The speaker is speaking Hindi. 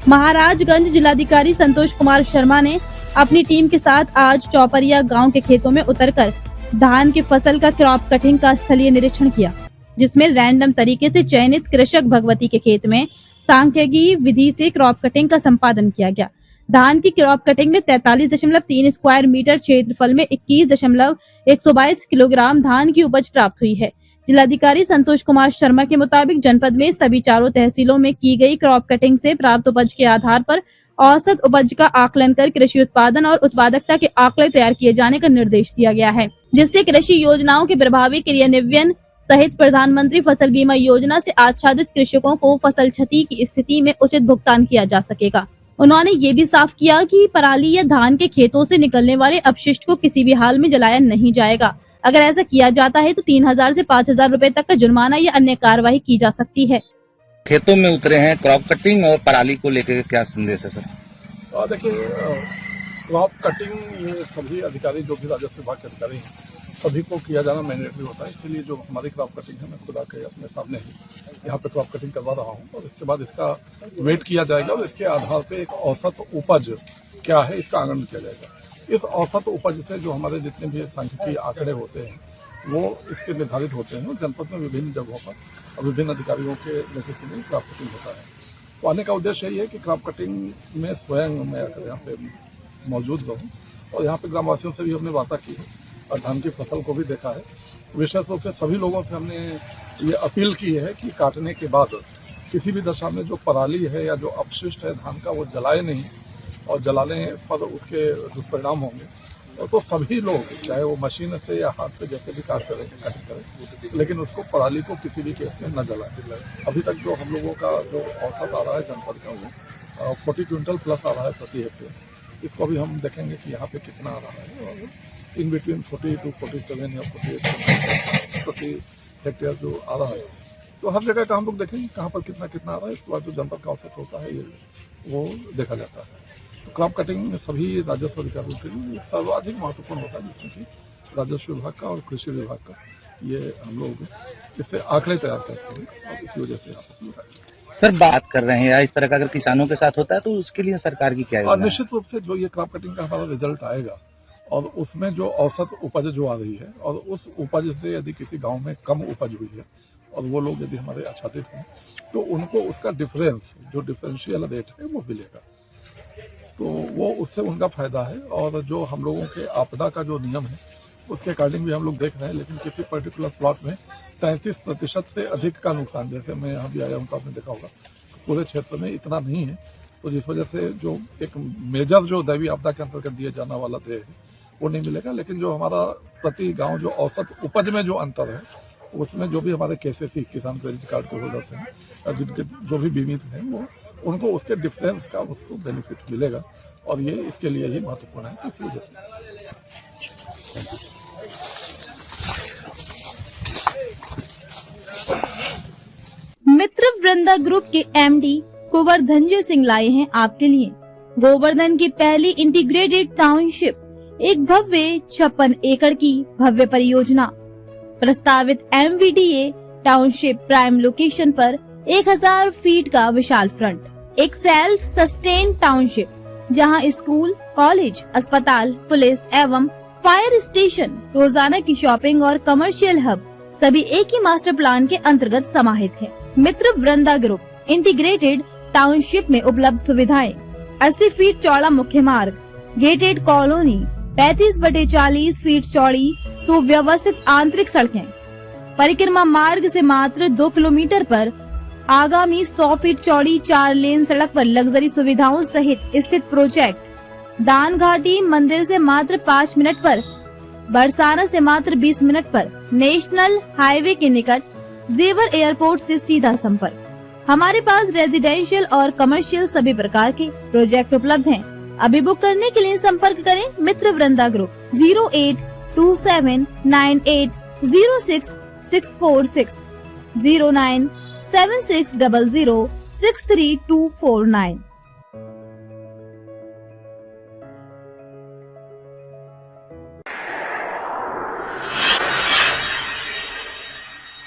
महाराजगंज जिलाधिकारी संतोष कुमार शर्मा ने अपनी टीम के साथ आज चौपरिया गांव के खेतों में उतरकर धान की फसल का क्रॉप कटिंग का स्थलीय निरीक्षण किया, जिसमें रैंडम तरीके से चयनित कृषक भगवती के खेत में सांख्यिकीय विधि से क्रॉप कटिंग का संपादन किया गया। धान की क्रॉप कटिंग में 43.3 स्क्वायर मीटर क्षेत्रफल में 21.122 किलोग्राम धान की उपज प्राप्त हुई है। जिलाधिकारी संतोष कुमार शर्मा के मुताबिक जनपद में सभी चारों तहसीलों में की गई क्रॉप कटिंग से प्राप्त उपज के आधार पर औसत उपज का आकलन कर कृषि उत्पादन और उत्पादकता के आंकड़े तैयार किए जाने का निर्देश दिया गया है, जिससे कृषि योजनाओं के प्रभावी क्रियान्वयन सहित प्रधानमंत्री फसल बीमा योजना से आच्छादित कृषकों को फसल क्षति की स्थिति में उचित भुगतान किया जा सकेगा। उन्होंने ये भी साफ किया कि पराली या धान के खेतों से निकलने वाले अपशिष्ट को किसी भी हाल में जलाया नहीं जाएगा। अगर ऐसा किया जाता है तो 3000 से 5000 रुपए तक का जुर्माना या अन्य कार्रवाई की जा सकती है। खेतों में उतरे हैं, क्रॉप कटिंग और पराली को लेकर क्या संदेश है सर? देखिए, क्रॉप कटिंग ये सभी अधिकारी जो भी राजस्व विभाग के अधिकारी हैं सभी को किया जाना मैंडेटरी होता है। इसलिए जो हमारी क्रॉप कटिंग है मैं खुद आके अपने सामने ही यहाँ पे क्रॉप कटिंग करवा रहा हूँ और इसके बाद इसका वेट किया जाएगा और इसके आधार पे एक औसत उपज क्या है इसका आकलन किया जाएगा। इस औसत उपज से जो हमारे जितने भी सांख्यिकीय आंकड़े होते हैं वो इसके निर्धारित होते हैं। जनपद में विभिन्न जगहों पर और विभिन्न अधिकारियों के नेतृत्व में क्रॉप कटिंग होता है। तो आने का उद्देश्य यही है कि क्रॉप कटिंग में स्वयं मैं यहाँ पे मौजूद रहूँ और यहाँ पे ग्रामवासियों से भी हमने वार्ता की है और धान की फसल को भी देखा है। विशेष रूप से सभी लोगों से हमने ये अपील की है कि काटने के बाद किसी भी दशा में जो पराली है या जो अपशिष्ट है धान का वो जलाए नहीं और जलाने पर उसके दुष्परिणाम होंगे। तो सभी लोग चाहे वो मशीन से या हाथ से जैसे भी कटिंग करें, लेकिन उसको पराली को किसी भी केस में न जलाए। अभी तक जो हम लोगों का जो औसत आ रहा है जनपद का वो 40 क्विंटल प्लस आ रहा है प्रति हेक्टेयर। इसको भी हम देखेंगे कि यहाँ पे कितना आ रहा है और इन बिटवीन 40 to 47 या 48 प्रति हेक्टेयर जो आ रहा है। तो हर जगह का हम लोग देखेंगे कहाँ पर कितना कितना आ रहा है। इसके बाद जो जनपद का औसत होता है ये वो देखा जाता है। तो क्रॉप कटिंग सभी राजस्व अधिकारियों के लिए सर्वाधिक महत्वपूर्ण होता है, जिसमें कि राजस्व विभाग का और कृषि विभाग का ये हम लोग इससे आंकड़े तैयार करते हैं और इसी वजह से आप सर बात कर रहे हैं इस तरह का अगर किसानों के साथ होता है तो उसके लिए सरकार की क्या और निश्चित रूप से जो ये क्रॉप कटिंग का हमारा रिजल्ट आएगा और उसमें जो औसत उपज जो आ रही है और उस उपज से यदि किसी गांव में कम उपज हुई है और वो लोग यदि हमारे आच्छादित हैं तो उनको उसका डिफरेंस जो डिफरेंशियल रेट है वो मिलेगा। तो वो उससे उनका फायदा है। और जो हम लोगों के आपदा का जो नियम है उसके अकॉर्डिंग भी हम लोग देख रहे हैं, लेकिन किसी पर्टिकुलर प्लॉट में 33% से अधिक का नुकसान, जैसे मैं यहाँ भी आया हूँ तो आपने देखा होगा पूरे क्षेत्र में इतना नहीं है। तो जिस वजह से जो एक मेजर जो दैवीय आपदा के अंतर्गत दिए जाने वाला देय है वो नहीं मिलेगा। लेकिन जो हमारा प्रति गांव जो औसत उपज में जो अंतर है उसमें जो भी हमारे केसीसी किसान क्रेडिट कार्ड के होल्डर्स हैं जिनके जो भी बीमित हैं वो उनको उसके डिफरेंस का उसको बेनिफिट मिलेगा और ये इसके लिए ही महत्वपूर्ण है। तो इसी वजह से मित्र वृंदा ग्रुप के MD गोवर्धन सिंह लाए हैं आपके लिए गोवर्धन की पहली इंटीग्रेटेड टाउनशिप, एक भव्य 56 एकड़ की भव्य परियोजना। प्रस्तावित MVDA टाउनशिप प्राइम लोकेशन पर 1000 फीट का विशाल फ्रंट, एक सेल्फ सस्टेन टाउनशिप जहां स्कूल, कॉलेज, अस्पताल, पुलिस एवं फायर स्टेशन, रोजाना की शॉपिंग और कमर्शियल हब सभी एक ही मास्टर प्लान के अंतर्गत समाहित है। मित्र वृंदा ग्रुप इंटीग्रेटेड टाउनशिप में उपलब्ध सुविधाएं: 80 फीट चौड़ा मुख्य मार्ग, गेटेड कॉलोनी, 35/40 फीट चौड़ी सुव्यवस्थित आंतरिक सड़कें, परिक्रमा मार्ग से मात्र 2 किलोमीटर पर आगामी 100 फीट चौड़ी 4 लेन सड़क पर लग्जरी सुविधाओं सहित स्थित प्रोजेक्ट, दान घाटी मंदिर से मात्र 5 मिनट पर, बरसाना से मात्र 20 मिनट पर, नेशनल हाईवे के निकट, जेवर एयरपोर्ट से सीधा संपर्क। हमारे पास रेजिडेंशियल और कमर्शियल सभी प्रकार के प्रोजेक्ट उपलब्ध हैं। अभी बुक करने के लिए संपर्क करें मित्र वृंदा ग्रुप 0827980646, 0976006324 9।